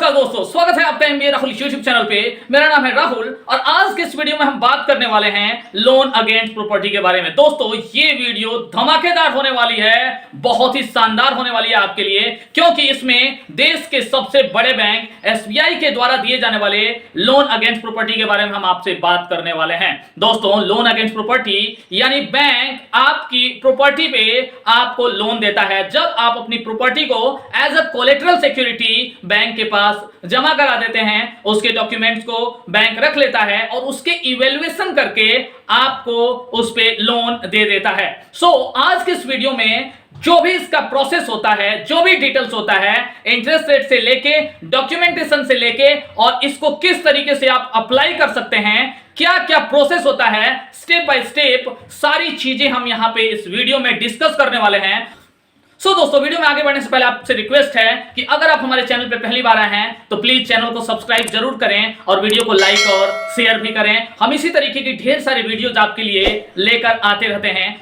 नमस्कार दोस्तों, स्वागत है आपका एमबीए राहुल यूट्यूब चैनल पे। मेरा नाम है राहुल और आज के इस वीडियो में हम बात करने वाले हैं लोन अगेंस्ट प्रॉपर्टी के बारे में। दोस्तों ये वीडियो धमाकेदार होने वाली है, बहुत ही शानदार होने वाली है आपके लिए, क्योंकि इसमें देश के सबसे बड़े बैंक एसबीआई के द्वारा दिए जाने वाले लोन अगेंस्ट प्रॉपर्टी के बारे में हम आपसे बात करने वाले हैं। दोस्तों लोन अगेंस्ट प्रॉपर्टी यानी बैंक आपकी प्रॉपर्टी पे आपको लोन देता है। जब आप अपनी प्रॉपर्टी को as a collateral security bank के पास जमा करा देते हैं, उसके डॉक्यूमेंट्स को बैंक रख लेता है और उसके इवैल्यूएशन करके आपको उस पे लोन दे देता है। आज के इस वीडियो में जो भी इसका प्रोसेस होता है, जो भी डिटेल्स होता है, इंटरेस्ट रेट से लेके डॉक्यूमेंटेशन से लेके और इसको किस तरीके से आप अप्लाई कर सकते हैं, क्या क्या प्रोसेस होता है, स्टेप बाय स्टेप सारी चीजें हम यहां पे इस वीडियो में डिस्कस करने वाले हैं। दोस्तों वीडियो में आगे बढ़ने से पहले आपसे रिक्वेस्ट है कि अगर आप हमारे चैनल पे पहली बार आए हैं तो प्लीज चैनल को सब्सक्राइब जरूर करें और वीडियो को लाइक और शेयर भी करें। हम इसी तरीके की ढेर सारी वीडियोज आपके लिए लेकर आते रहते हैं।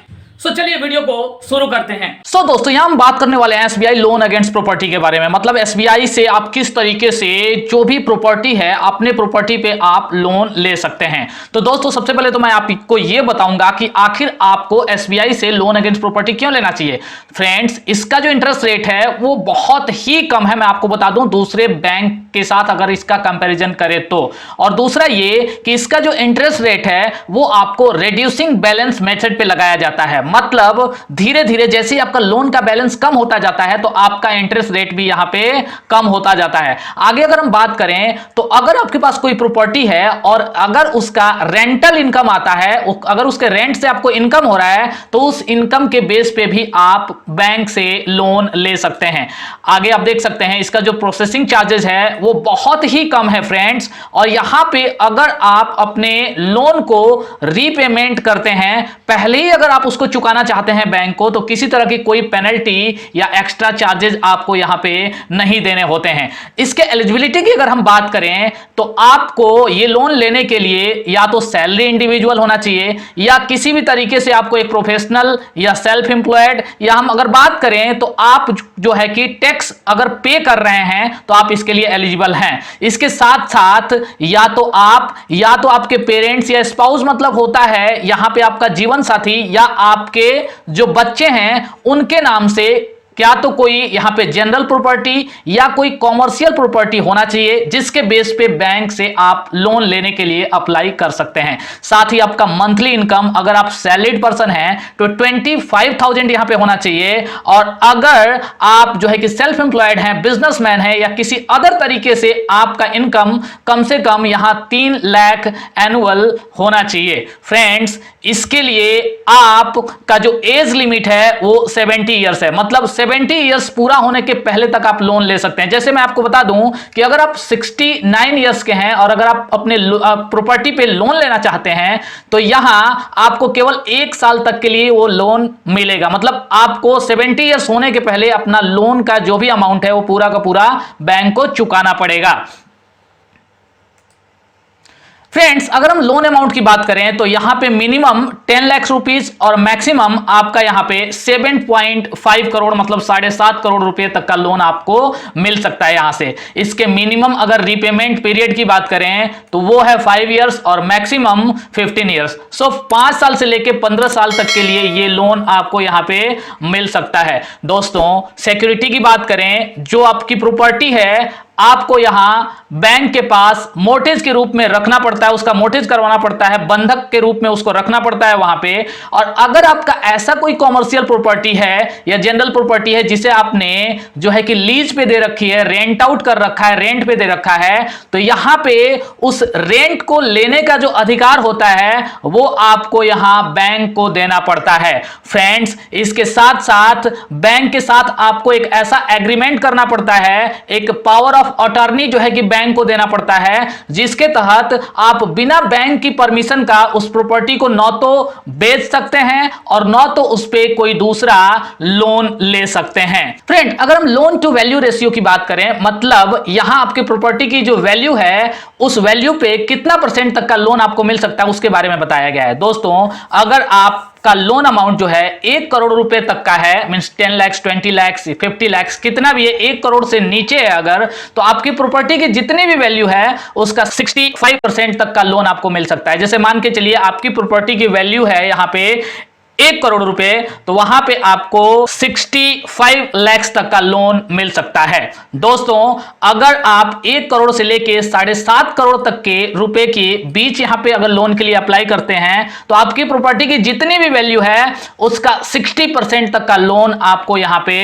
चलिए वीडियो को शुरू करते हैं। दोस्तों यहां हम बात करने वाले हैं एसबीआई लोन अगेंस्ट प्रॉपर्टी के बारे में। मतलब एसबीआई से आप किस तरीके से जो भी प्रॉपर्टी है अपने प्रॉपर्टी पे आप लोन ले सकते हैं। तो दोस्तों सबसे पहले तो मैं आपको यह बताऊंगा कि आखिर आपको एसबीआई से लोन अगेंस्ट प्रॉपर्टी क्यों लेना चाहिए। फ्रेंड्स इसका जो इंटरेस्ट रेट है वो बहुत ही कम है, मैं आपको बता दूं दूसरे बैंक के साथ अगर इसका कंपैरिजन करें तो। और दूसरा ये कि इसका जो इंटरेस्ट रेट है वो आपको रिड्यूसिंग बैलेंस मेथड पे लगाया जाता है। मतलब धीरे धीरे जैसे ही आपका लोन का बैलेंस कम होता जाता है तो आपका इंटरेस्ट रेट भी यहां पे कम होता जाता है। आगे अगर हम बात करें तो अगर आपके पास कोई प्रॉपर्टी है और अगर उसका रेंटल इनकम आता है, अगर उसके रेंट से आपको इनकम हो रहा है तो उस इनकम के बेस पे भी आप बैंक से लोन ले सकते हैं। आगे आप देख सकते हैं इसका जो प्रोसेसिंग चार्जेस है वो बहुत ही कम है फ्रेंड्स। और यहां पे अगर आप अपने लोन को रीपेमेंट करते हैं, पहले ही अगर आप उसको चुकाना चाहते हैं बैंक को, तो किसी तरह की कोई पेनल्टी या एक्स्ट्रा चार्जेस आपको यहां पे नहीं देने होते हैं। इसके एलिजिबिलिटी की अगर हम बात करें तो आपको ये लोन लेने के लिए या तो सैलरी इंडिविजुअल होना चाहिए या किसी भी तरीके से आपको एक प्रोफेशनल या सेल्फ एम्प्लॉयड, या हम अगर बात करें तो आप जो है कि टैक्स अगर पे कर रहे हैं तो आप इसके लिए एलिजिबल हैं। इसके साथ साथ या तो आप या तो आपके पेरेंट्स या स्पाउस, मतलब होता है यहां पे आपका जीवन साथी या आपके जो बच्चे हैं उनके नाम से क्या तो कोई यहां पे जनरल प्रॉपर्टी या कोई कॉमर्शियल प्रॉपर्टी होना चाहिए जिसके बेस पे बैंक से आप लोन लेने के लिए अप्लाई कर सकते हैं। साथ ही आपका मंथली इनकम अगर आप सैलरीड पर्सन हैं तो 25,000 यहां पे होना चाहिए। और अगर आप जो है कि सेल्फ एम्प्लॉयड हैं, बिजनेसमैन हैं या किसी अदर तरीके से आपका इनकम कम से कम यहां 3 लाख एनुअल होना चाहिए। फ्रेंड्स इसके लिए आपका जो एज लिमिट है वो 70 ईयर्स है। मतलब 70 ईयर्स पूरा होने के पहले तक आप लोन ले सकते हैं। जैसे मैं आपको बता दूं कि अगर आप 69 ईयर्स के हैं और अगर आप अपने प्रॉपर्टी पे लोन लेना चाहते हैं तो यहां आपको केवल 1 साल तक के लिए वो लोन मिलेगा। मतलब आपको 70 ईयर्स होने के पहले अपना लोन का जो भी अमाउंट है वो पूरा का पूरा बैंक को चुकाना पड़ेगा। फ्रेंड्स अगर हम लोन अमाउंट की बात करें तो यहां पे मिनिमम 10 लाख रुपीस और मैक्सिमम आपका यहां पे 7.5 करोड़ मतलब 7.5 करोड़ रुपए तक का लोन आपको मिल सकता है यहां से। इसके मिनिमम अगर रीपेमेंट पीरियड की बात करें तो वो है 5 इयर्स और मैक्सिमम 15 इयर्स। 5 साल से लेके 15 साल तक के लिए ये लोन आपको यहां पे मिल सकता है। दोस्तों सिक्योरिटी की बात करें, जो आपकी प्रॉपर्टी है आपको यहां बैंक के पास मोर्टेज के रूप में रखना पड़ता है, उसका मोर्टेज करवाना पड़ता है, बंधक के रूप में उसको रखना पड़ता है वहां पे। और अगर आपका ऐसा कोई कॉमर्शियल प्रॉपर्टी है या जनरल प्रॉपर्टी है जिसे आपने जो है कि लीज पे दे रखी है, रेंट आउट कर रखा है, रेंट पे दे रखा है, तो यहां पे उस रेंट को लेने का जो अधिकार होता है वो आपको यहां बैंक को देना पड़ता है। फ्रेंड्स इसके साथ साथ बैंक के साथ आपको एक ऐसा एग्रीमेंट करना पड़ता है, एक पावर अटॉर्नी जो है कि बैंक को देना पड़ता है, जिसके तहत आप बिना बैंक की परमिशन का उस प्रॉपर्टी को न तो बेच सकते हैं और न तो उस पे कोई दूसरा लोन ले सकते हैं। फ्रेंड अगर हम लोन टू वैल्यू रेशियो की बात करें, मतलब यहां आपके प्रॉपर्टी की जो वैल्यू है उस वैल्यू पे कितना % तक का लोन आपको मिल सकता है उसके बारे में बताया गया है। दोस्तों अगर आप का लोन अमाउंट जो है 1 करोड़ रुपए तक का है, मींस 10 लाख, 20 लाख, 50 लाख, कितना भी है, 1 करोड़ से नीचे है अगर, तो आपकी प्रॉपर्टी की जितनी भी वैल्यू है उसका 65% तक का लोन आपको मिल सकता है। जैसे मान के चलिए आपकी प्रॉपर्टी की वैल्यू है यहां पे 1 करोड़ रुपए, तो वहां पे आपको 65 लाख तक का लोन मिल सकता है। दोस्तों अगर आप 1 करोड़ से लेके 7.5 करोड़ तक के रुपए के बीच यहां पे अगर लोन के लिए अप्लाई करते हैं तो आपकी प्रॉपर्टी की जितनी भी वैल्यू है उसका 60% तक का लोन आपको यहां पे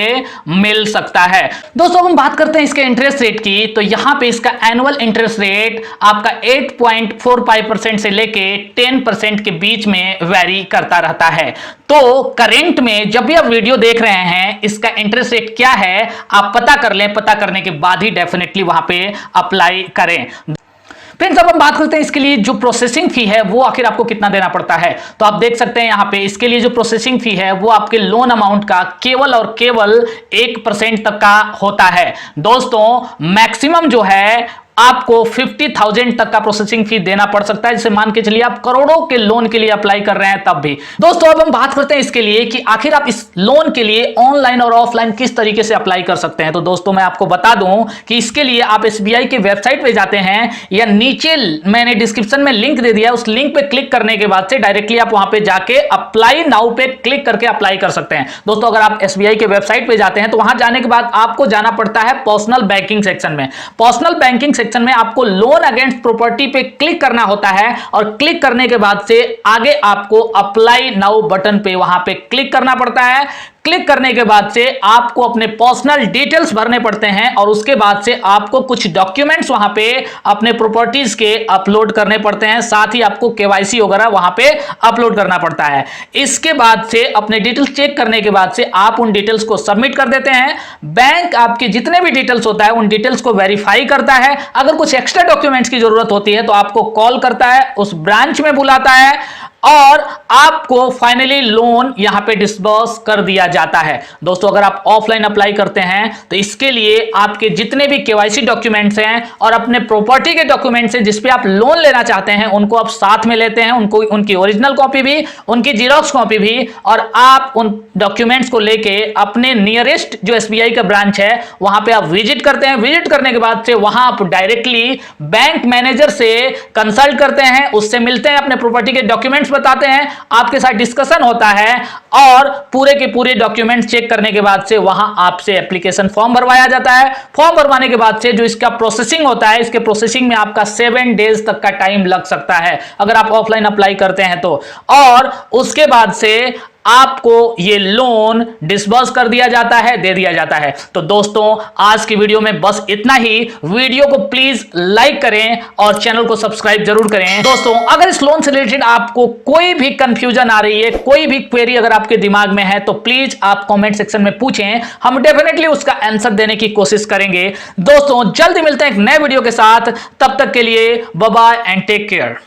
मिल सकता है। दोस्तों हम बात करते हैं इसके इंटरेस्ट रेट की, तो यहां पे इसका एनुअल इंटरेस्ट रेट आपका 8.45% से लेके 10% के बीच में वेरी करता रहता है। तो करंट में जब भी आप वीडियो देख रहे हैं इसका इंटरेस्ट रेट क्या है आप पता कर लें, पता करने के बाद ही डेफिनेटली वहां पे अप्लाई करें। फ्रेंड्स अब हम बात करते हैं इसके लिए जो प्रोसेसिंग फी है वो आखिर आपको कितना देना पड़ता है। तो आप देख सकते हैं यहां पे इसके लिए जो प्रोसेसिंग फी है वो आपके लोन अमाउंट का केवल और केवल 1% तक का होता है। दोस्तों मैक्सिमम जो है आपको 50,000 तक का प्रोसेसिंग फी देना पड़ सकता है, जैसे मान के चलिए आप करोड़ों के लोन के लिए अप्लाई कर रहे हैं तब भी। दोस्तों अब हम बात करते हैं इसके लिए कि आखिर आप इस लोन के लिए ऑनलाइन और ऑफलाइन किस तरीके से अप्लाई कर सकते हैं। तो दोस्तों मैं आपको बता दूं कि इसके लिए आप SBI के वेबसाइट पे जाते हैं या नीचे मैंने डिस्क्रिप्शन में लिंक दे दिया, उस लिंक पे क्लिक करने के बाद से डायरेक्टली आप वहां पे जाके अप्लाई नाउ पे क्लिक करके अप्लाई कर सकते हैं। दोस्तों अगर आप SBI के वेबसाइट पे जाते हैं तो वहां जाने के बाद आपको जाना पड़ता है पर्सनल बैंकिंग सेक्शन में। पर्सनल बैंकिंग सेक्शन में आपको लोन अगेंस्ट प्रॉपर्टी पे क्लिक करना होता है और क्लिक करने के बाद से आगे आपको अप्लाई नाउ बटन पे वहां पे क्लिक करना पड़ता है। क्लिक करने के बाद से आपको अपने पर्सनल डिटेल्स भरने पड़ते हैं और उसके बाद से आपको कुछ डॉक्यूमेंट्स वहां पे अपने प्रॉपर्टीज के अपलोड करने पड़ते हैं, साथ ही आपको KYC वगैरह वहां पे अपलोड करना पड़ता है। इसके बाद से अपने डिटेल्स चेक करने के बाद से आप उन डिटेल्स को सबमिट कर देते हैं। बैंक आपके जितने भी डिटेल्स होता है उन डिटेल्स को वेरीफाई करता है। अगर कुछ एक्स्ट्रा डॉक्यूमेंट्स की जरूरत होती है तो आपको कॉल करता है, उस ब्रांच में बुलाता है और आपको फाइनली लोन यहां पे डिस्बर्स कर दिया जाता है। दोस्तों अगर आप ऑफलाइन अप्लाई करते हैं तो इसके लिए आपके जितने भी KYC डॉक्यूमेंट्स हैं और अपने प्रॉपर्टी के डॉक्यूमेंट्स हैं जिस पे आप लोन लेना चाहते हैं उनको आप साथ में लेते हैं, उनको उनकी ओरिजिनल कॉपी भी, उनकी जीरोक्स कॉपी भी, और आप उन डॉक्यूमेंट्स को लेके अपने नियरेस्ट जो SBI का ब्रांच है वहां पे आप विजिट करते हैं। विजिट करने के बाद से वहां आप डायरेक्टली बैंक मैनेजर से कंसल्ट करते हैं, उससे मिलते हैं, अपने प्रॉपर्टी के डॉक्यूमेंट्स बताते हैं, आपके साथ डिस्कशन होता है और पूरे के पूरे डॉक्यूमेंट्स चेक करने के बाद से वहां आपसे एप्लीकेशन फॉर्म भरवाया जाता है। फॉर्म भरवाने के बाद से जो इसका प्रोसेसिंग होता है, इसके प्रोसेसिंग में आपका 7 डेज तक का टाइम लग सकता है अगर आप ऑफलाइन अप्लाई करते हैं तो, और उसके बाद से आपको ये लोन डिस्बर्स कर दिया जाता है, दे दिया जाता है। तो दोस्तों आज की वीडियो में बस इतना ही। वीडियो को प्लीज लाइक करें और चैनल को सब्सक्राइब जरूर करें। दोस्तों अगर इस लोन से रिलेटेड आपको कोई भी कंफ्यूजन आ रही है, कोई भी क्वेरी अगर आपके दिमाग में है तो प्लीज आप कमेंट सेक्शन में पूछें, हम डेफिनेटली उसका आंसर देने की कोशिश करेंगे। दोस्तों जल्दी मिलते हैं एक नए वीडियो के साथ, तब तक के लिए bye bye and take care.